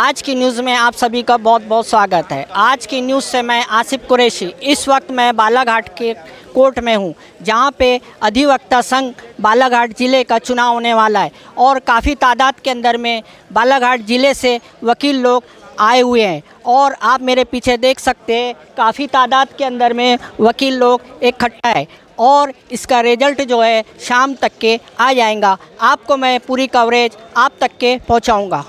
आज की न्यूज़ में आप सभी का बहुत बहुत स्वागत है। आज की न्यूज़ से मैं आसिफ कुरैशी। इस वक्त मैं बालाघाट के कोर्ट में हूँ, जहाँ पे अधिवक्ता संघ बालाघाट ज़िले का चुनाव होने वाला है और काफ़ी तादाद के अंदर में बालाघाट ज़िले से वकील लोग आए हुए हैं। और आप मेरे पीछे देख सकते हैं, काफ़ी तादाद के अंदर में वकील लोग इकट्ठा है और इसका रिजल्ट जो है शाम तक के आ जाएगा। आपको मैं पूरी कवरेज आप तक के पहुँचाऊँगा।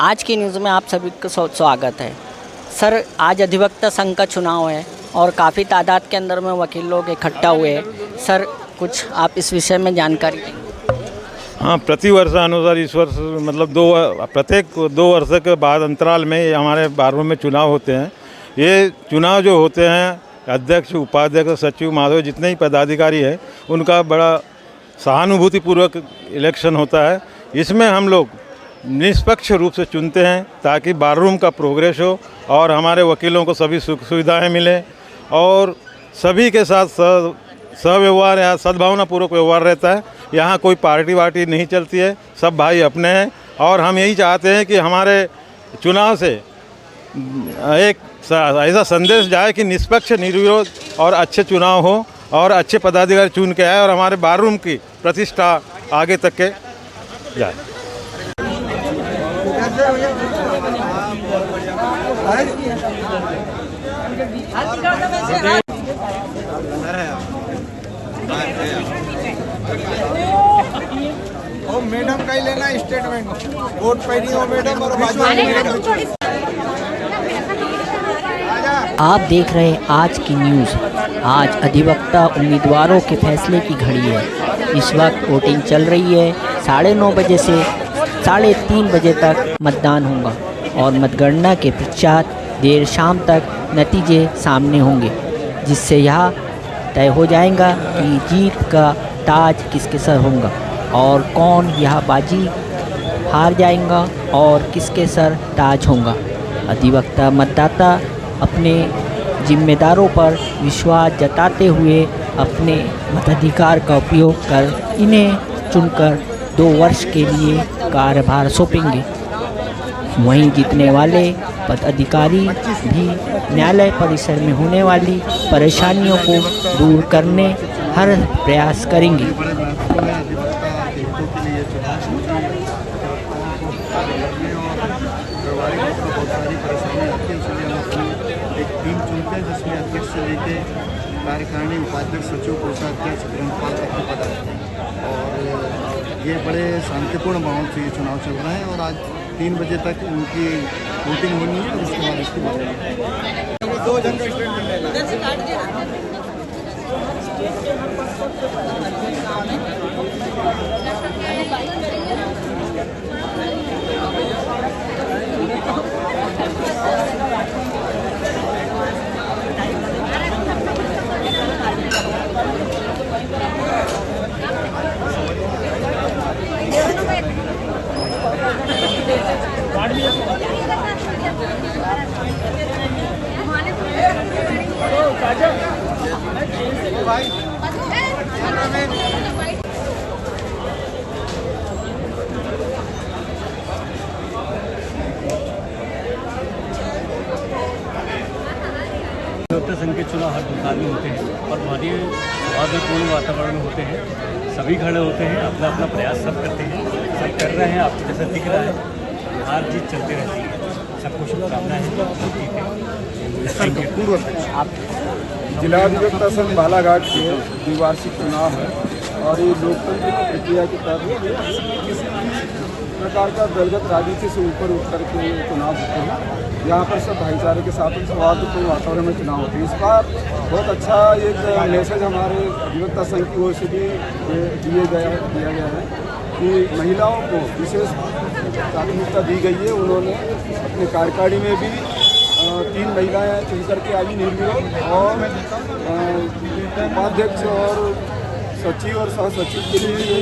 आज की न्यूज़ में आप सभी का स्वागत है। सर, आज अधिवक्ता संघ का चुनाव है और काफ़ी तादाद के अंदर में वकील लोग इकट्ठा हुए हैं। सर, कुछ आप इस विषय में जानकारी दें। हाँ, प्रति वर्षानुसार इस वर्ष मतलब प्रत्येक 2 वर्ष के बाद अंतराल में हमारे बार में चुनाव होते हैं। ये चुनाव जो होते हैं, अध्यक्ष, उपाध्यक्ष, सचिव, महासचिव, जितने ही पदाधिकारी हैं, उनका बड़ा सहानुभूतिपूर्वक इलेक्शन होता है। इसमें हम लोग निष्पक्ष रूप से चुनते हैं ताकि बार रूम का प्रोग्रेस हो और हमारे वकीलों को सभी सुख सुविधाएँ मिलें और सभी के साथ सव्यवहार या सद्भावनापूर्वक व्यवहार रहता है। यहाँ कोई पार्टी वार्टी नहीं चलती है, सब भाई अपने हैं। और हम यही चाहते हैं कि हमारे चुनाव से एक ऐसा संदेश जाए कि निष्पक्ष, निर्विरोध और अच्छे चुनाव हो और अच्छे पदाधिकारी चुन के आए और हमारे बार रूम की प्रतिष्ठा आगे तक के जाए। ओ मैडम का ही लेना स्टेटमेंट, वोट पे नहीं हो मैडम और आप देख रहे हैं आज की न्यूज़। आज अधिवक्ता उम्मीदवारों के फैसले की घड़ी है। इस वक्त वोटिंग चल रही है। 9:30 बजे से 3:30 बजे तक मतदान होगा और मतगणना के पश्चात देर शाम तक नतीजे सामने होंगे, जिससे यह तय हो जाएगा कि जीत का ताज किसके सर होगा और कौन यह बाजी हार जाएगा और किसके सर ताज होगा। अधिवक्ता मतदाता अपने जिम्मेदारों पर विश्वास जताते हुए अपने मताधिकार का उपयोग कर इन्हें चुनकर 2 वर्ष के लिए कार्यभार सौंपेंगे। वहीं जीतने वाले पदाधिकारी भी न्यायालय परिसर में होने वाली परेशानियों को दूर करने हर प्रयास करेंगे। एक टीम चुनते हैं जिसमें अध्यक्ष से लेके कार्यकारिणी, उपाध्यक्ष, सचिव, कोषाध्यक्ष, ग्रंथपाल तक के पद रहते हैं। और ये बड़े शांतिपूर्ण माहौल से ये चुनाव चल रहा है और आज 3 बजे तक उनकी वोटिंग होनी है और उसके बाद इसकी वोटिंग 2 जन का स्टेटमेंट लेना। अधिवक्ता संघ के चुनाव हर दुकान में होते हैं और बहुत ही सौहार्दपूर्ण वातावरण में होते हैं। सभी खड़े होते हैं, अपना अपना प्रयास सब करते हैं, सब कर रहे हैं। आपको जैसा दिख रहा है, हार जीत चलती रहती है। सबको शुभकामनाएं हैं। जिला अधिवक्ता संघ बालाघाट के द्विवार्षिक चुनाव है और ये लोकतंत्र की प्रक्रिया के तहत किसी प्रकार का दलगत राजनीति से ऊपर उठ करके चुनाव होते हैं। यहाँ पर सब भाईचारे के साथ सौहार्दपूर्ण वातावरण में चुनाव होते हैं। इस बार बहुत अच्छा एक मैसेज हमारे अधिवक्ता संघ की ओर से भी दिया गया है कि महिलाओं को विशेष प्राथमिकता दी गई है। उन्होंने अपने कार्यकारिणी में भी 3 महिलाएं चुन करके आई निर्विरोध और उपाध्यक्ष और सचिव और सह सचिव के लिए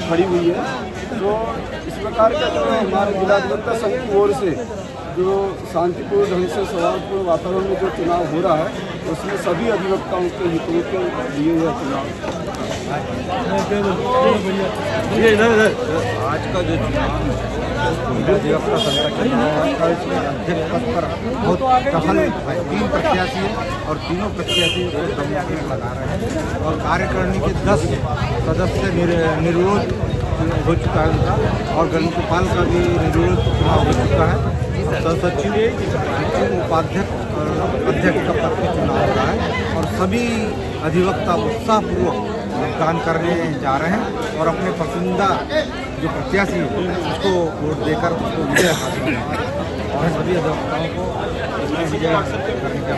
खड़ी हुई है। तो इस प्रकार का जो हमारे जिला अधिवक्ता संघ की ओर से जो शांतिपूर्ण ढंग से सौहार्दपूर्ण वातावरण में जो चुनाव हो रहा है उसमें सभी अधिवक्ताओं के हितों के लिए यह चुनाव। आज का जो चुनाव अधिवक्ता संघ का चुनाव है और इसमें अध्यक्ष पद पर बहुत टफल है। 3 प्रत्याशी है और तीनों प्रत्याशी को दमकल में लगा रहे हैं और कार्यकारिणी के 10 सदस्य निर्विरोध हो चुका है उनका और गणगोपाल का भी निर्विरोध चुनाव हो चुका है। सचिव उपाध्यक्ष और अध्यक्ष का पद पर चुनाव हो रहा है और सभी अधिवक्ता उत्साहपूर्वक मतदान करने जा रहे हैं और अपने पसंदीदा जो प्रत्याशी है उसको वोट देकर उसको विजय हासिल करेंगे और सभी अधिवक्ताओं को विजय करने का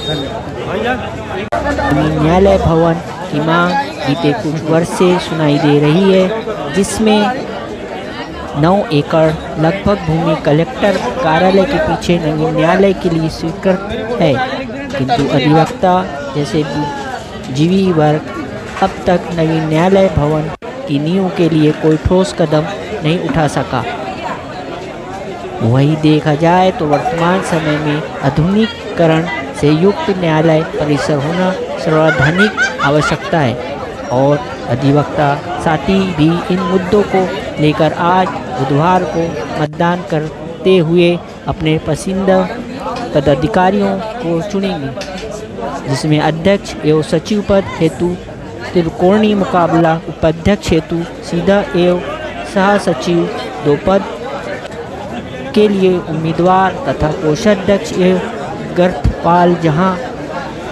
धन्यवाद। न्यायालय भवन की मांग बीते कुछ वर्ष से सुनाई दे रही है, जिसमें 9 एकड़ लगभग भूमि कलेक्टर कार्यालय के पीछे नवीन न्यायालय के लिए स्वीकृत है, किंतु अधिवक्ता जैसे जीवी वर्ग अब तक नवीन न्यायालय भवन की नींव के लिए कोई ठोस कदम नहीं उठा सका। वही देखा जाए तो वर्तमान समय में आधुनिकीकरण से युक्त न्यायालय परिसर होना सर्वाधिक आवश्यकता है और अधिवक्ता साथी भी इन मुद्दों को लेकर आज बुधवार को मतदान करते हुए अपने पसंदीदा पदाधिकारियों को चुनेंगे, जिसमें अध्यक्ष एवं सचिव पद हेतु त्रिकोणीय मुकाबला, उपाध्यक्ष हेतु सीधा एवं सह सचिव 2 पद के लिए उम्मीदवार तथा कोषाध्यक्ष एवं गर्भपाल जहां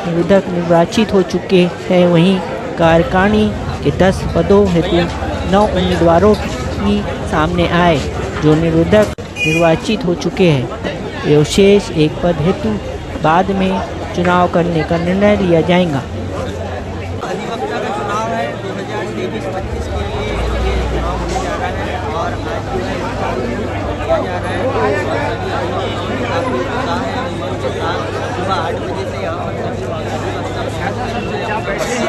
निरोधक निर्वाचित हो चुके हैं, वहीं कार्यकारिणी के 10 पदों हेतु 9 उम्मीदवारों की सामने आए जो निरोधक निर्वाचित हो चुके हैं एवं शेष 1 पद हेतु बाद में चुनाव करने का निर्णय लिया जाएगा। अधिवक्ता का चुनाव है 2023-25 के लिए ये चुनाव होने जा रहा है और आज जो है किया जा रहा है और सभी अधिवक्ताओं में काफ़ी उत्साह है। उमंग के साथ सुबह 8 बजे से यहाँ पर सभी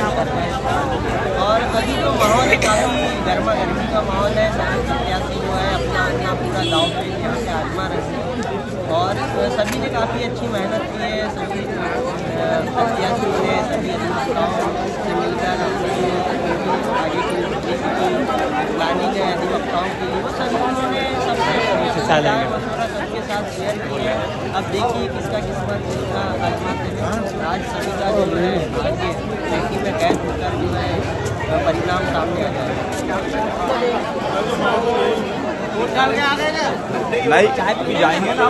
और अभी जो माहौल है काफ़ी गर्मा गर्मी का माहौल है। सभी प्रत्याशी जो है अपना पूरा दाव पे यहाँ से आजमा रहे हैं और सभी ने काफ़ी अच्छी मेहनत की है। सभी प्रत्याशी ने सभी अधिवक्ताओं से मिलकर अपनी आगे की प्लानिंग है अधिवक्ताओं की, वो सभी उन्होंने मशवरा सबके साथ शेयर की है। अब देखिए किसका किस्मत किसका आजमाते हैं। आज सभी का जो है आगे लड़की में कैद होकर जो है परिणाम सामने आ जाएगा। नहीं चाय पी जाएंगे ना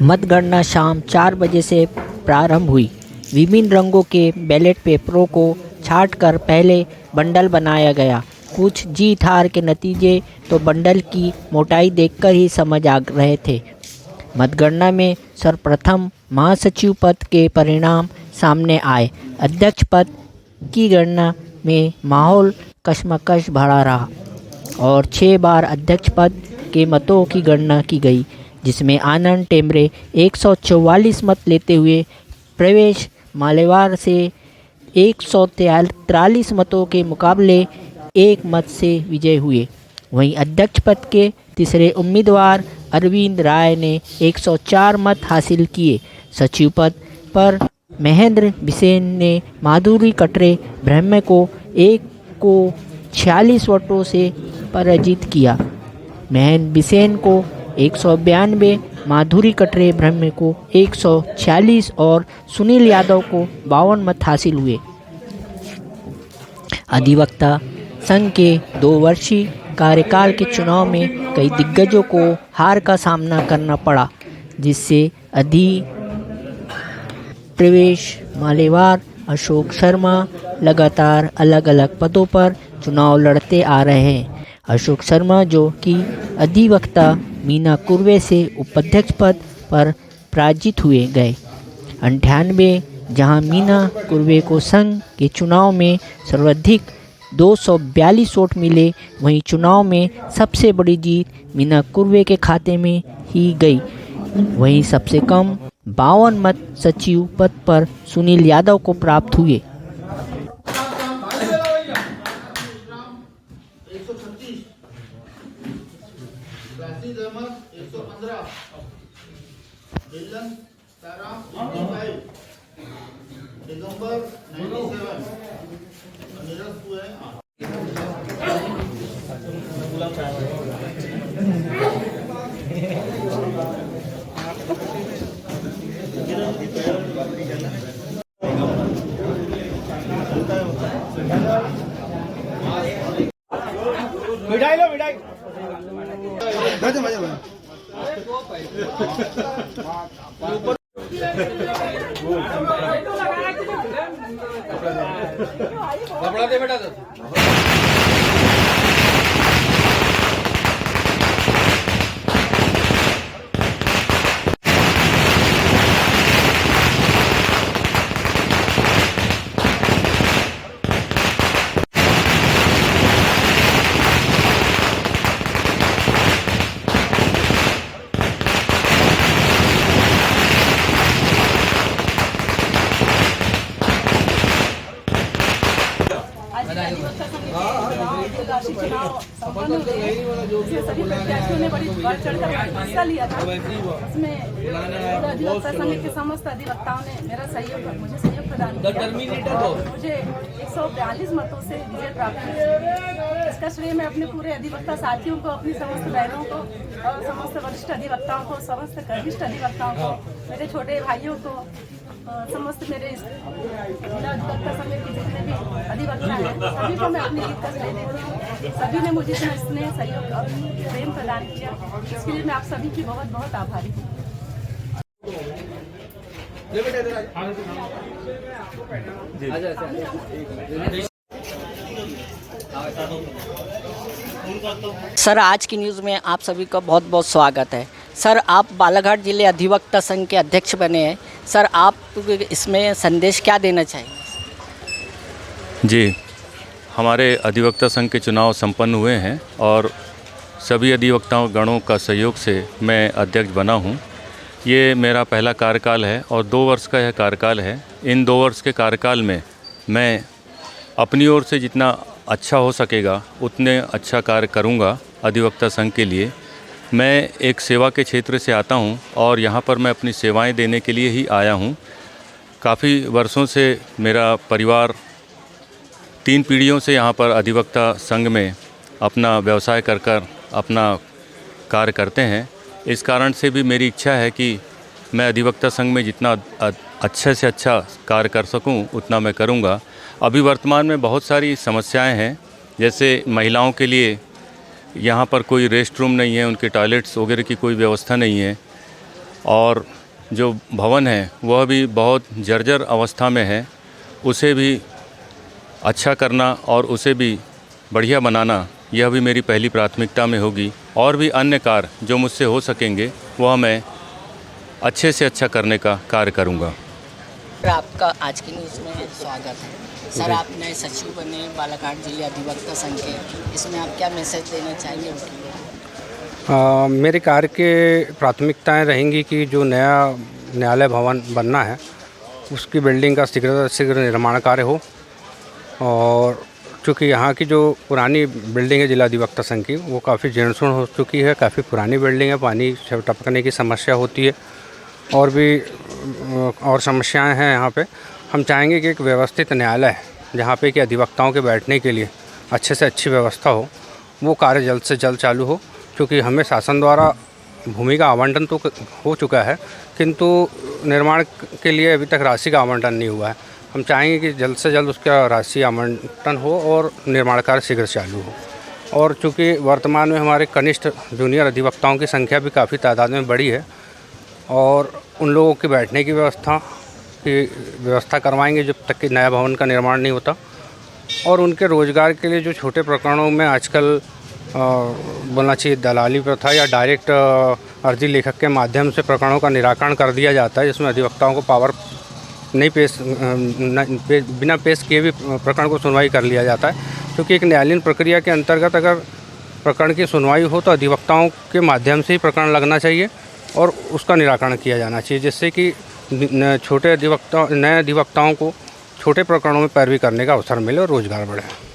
मतगणना शाम 4 बजे से प्रारंभ हुई। विभिन्न रंगों के बैलेट पेपरों को छांटकर पहले बंडल बनाया गया। कुछ जीत हार के नतीजे तो बंडल की मोटाई देखकर ही समझ आ रहे थे। मतगणना में सर्वप्रथम महासचिव पद के परिणाम सामने आए। अध्यक्ष पद की गणना में माहौल कशमकश भरा रहा और 6 बार अध्यक्ष पद के मतों की गणना की गई, जिसमें आनंद टेमरे 144 मत लेते हुए प्रवेश मालेवार से 143 मतों के मुकाबले 1 मत से विजय हुए। वहीं अध्यक्ष पद के तीसरे उम्मीदवार अरविंद राय ने 104 मत हासिल किए। सचिव पद पर महेंद्र बिसेन ने माधुरी कटरे ब्रह्म को 46 वोटों से पराजित किया। महेंद्र बिसेन को 192, माधुरी कटरे ब्रह्म को 146 और सुनील यादव को 52 मत हासिल हुए। अधिवक्ता संघ के 2 वर्षीय कार्यकाल के चुनाव में कई दिग्गजों को हार का सामना करना पड़ा, जिससे प्रवेश मालेवार, अशोक शर्मा लगातार अलग अलग पदों पर चुनाव लड़ते आ रहे हैं। अशोक शर्मा जो कि अधिवक्ता मीना कुर्वे से उपाध्यक्ष पद पर पराजित हुए गए 98, जहां मीना कुर्वे को संघ के चुनाव में सर्वाधिक 242 वोट मिले। वहीं चुनाव में सबसे बड़ी जीत मीना कुर्वे के खाते में ही गई। वहीं सबसे कम 52 मत सचिव पद पर सुनील यादव को प्राप्त हुए। सभी प्रत्याशियों ने बड़ी बढ़ चढ़कर हिस्सा लिया था। उसमें अधिवक्ता संघ के समस्त अधिवक्ताओं ने मेरा मुझे सहयोग प्रदान किया। मुझे 142 मतों से विजय प्राप्त हुई। इसका श्रेय मैं अपने पूरे अधिवक्ता साथियों को, अपनी समस्त बहनों को और समस्त वरिष्ठ अधिवक्ताओं को, समस्त कनिष्ठ अधिवक्ताओं को, मेरे छोटे भाइयों को, समस्त मेरे जिला अधिवक्ता संघ के जितने भी अधिवक्ता हैं, सभी को मैं अपनी जीत का श्रेय देती हूँ। सभी ने मुझे इतना स्नेह, सहयोग और प्रेम प्रदान किया। इसके लिए मैं आप सभी की बहुत बहुत आभारी हूँ। सर, आज की न्यूज़ में आप सभी का बहुत बहुत स्वागत है। सर, आप बालाघाट जिले अधिवक्ता संघ के अध्यक्ष बने हैं। सर, आप इसमें संदेश क्या देना चाहेंगे? जी, हमारे अधिवक्ता संघ के चुनाव संपन्न हुए हैं और सभी अधिवक्ताओं गणों का सहयोग से मैं अध्यक्ष बना हूं। ये मेरा पहला कार्यकाल है और 2 वर्ष का यह कार्यकाल है। इन 2 वर्ष के कार्यकाल में मैं अपनी ओर से जितना अच्छा हो सकेगा उतने अच्छा कार्य करूंगा अधिवक्ता संघ के लिए। मैं एक सेवा के क्षेत्र से आता हूं और यहां पर मैं अपनी सेवाएं देने के लिए ही आया हूं। काफ़ी वर्षों से मेरा परिवार 3 पीढ़ियों से यहाँ पर अधिवक्ता संघ में अपना व्यवसाय कर अपना कार्य करते हैं। इस कारण से भी मेरी इच्छा है कि मैं अधिवक्ता संघ में जितना अच्छे से अच्छा कार्य कर सकूं उतना मैं करूंगा। अभी वर्तमान में बहुत सारी समस्याएं हैं, जैसे महिलाओं के लिए यहाँ पर कोई रेस्ट रूम नहीं है, उनके टॉयलेट्स वगैरह की कोई व्यवस्था नहीं है और जो भवन है वह भी बहुत जर्जर अवस्था में है। उसे भी अच्छा करना और उसे भी बढ़िया बनाना, यह भी मेरी पहली प्राथमिकता में होगी। और भी अन्य कार्य जो मुझसे हो सकेंगे वह मैं अच्छे से अच्छा करने का कार्य करूँगा। आपका आज की न्यूज़ में स्वागत है। सर, आप नए सचिव बने बालाघाट जिले अधिवक्ता संघ के, इसमें आप क्या मैसेज देना चाहेंगे? मेरे कार्य के प्राथमिकताएं रहेंगी कि जो नया न्यायालय भवन बनना है उसकी बिल्डिंग का शीघ्र निर्माण कार्य हो और चूँकि यहाँ की जो पुरानी बिल्डिंग है जिला अधिवक्ता संघ की, वो काफ़ी जीर्ण हो चुकी है, काफ़ी पुरानी बिल्डिंग है, पानी से टपकने की समस्या होती है और भी और समस्याएं हैं यहाँ पे। हम चाहेंगे कि एक व्यवस्थित न्यायालय जहाँ पे कि अधिवक्ताओं के बैठने के लिए अच्छे से अच्छी व्यवस्था हो, वो कार्य जल्द से जल्द चालू हो। क्योंकि हमें शासन द्वारा भूमि का आवंटन तो हो चुका है, किंतु निर्माण के लिए अभी तक राशि का आवंटन नहीं हुआ है। हम चाहेंगे कि जल्द से जल्द उसका राशि आवंटन हो और निर्माण कार्य शीघ्र चालू हो। और चूँकि वर्तमान में हमारे कनिष्ठ जूनियर अधिवक्ताओं की संख्या भी काफ़ी तादाद में बढ़ी है और उन लोगों के बैठने की व्यवस्था करवाएंगे जब तक कि नया भवन का निर्माण नहीं होता। और उनके रोज़गार के लिए जो छोटे प्रकरणों में आजकल बोलना चाहिए दलाली प्रथा या डायरेक्ट अर्जी लेखक के माध्यम से प्रकरणों का निराकरण कर दिया जाता है, जिसमें अधिवक्ताओं को पावर नहीं बिना पेश किए भी प्रकरण को सुनवाई कर लिया जाता है। क्योंकि एक न्यायालयीन प्रक्रिया के अंतर्गत अगर प्रकरण की सुनवाई हो तो अधिवक्ताओं के माध्यम से ही प्रकरण लगना चाहिए और उसका निराकरण किया जाना चाहिए, जिससे कि नए अधिवक्ताओं को छोटे प्रकरणों में पैरवी करने का अवसर मिले और रोज़गार बढ़े।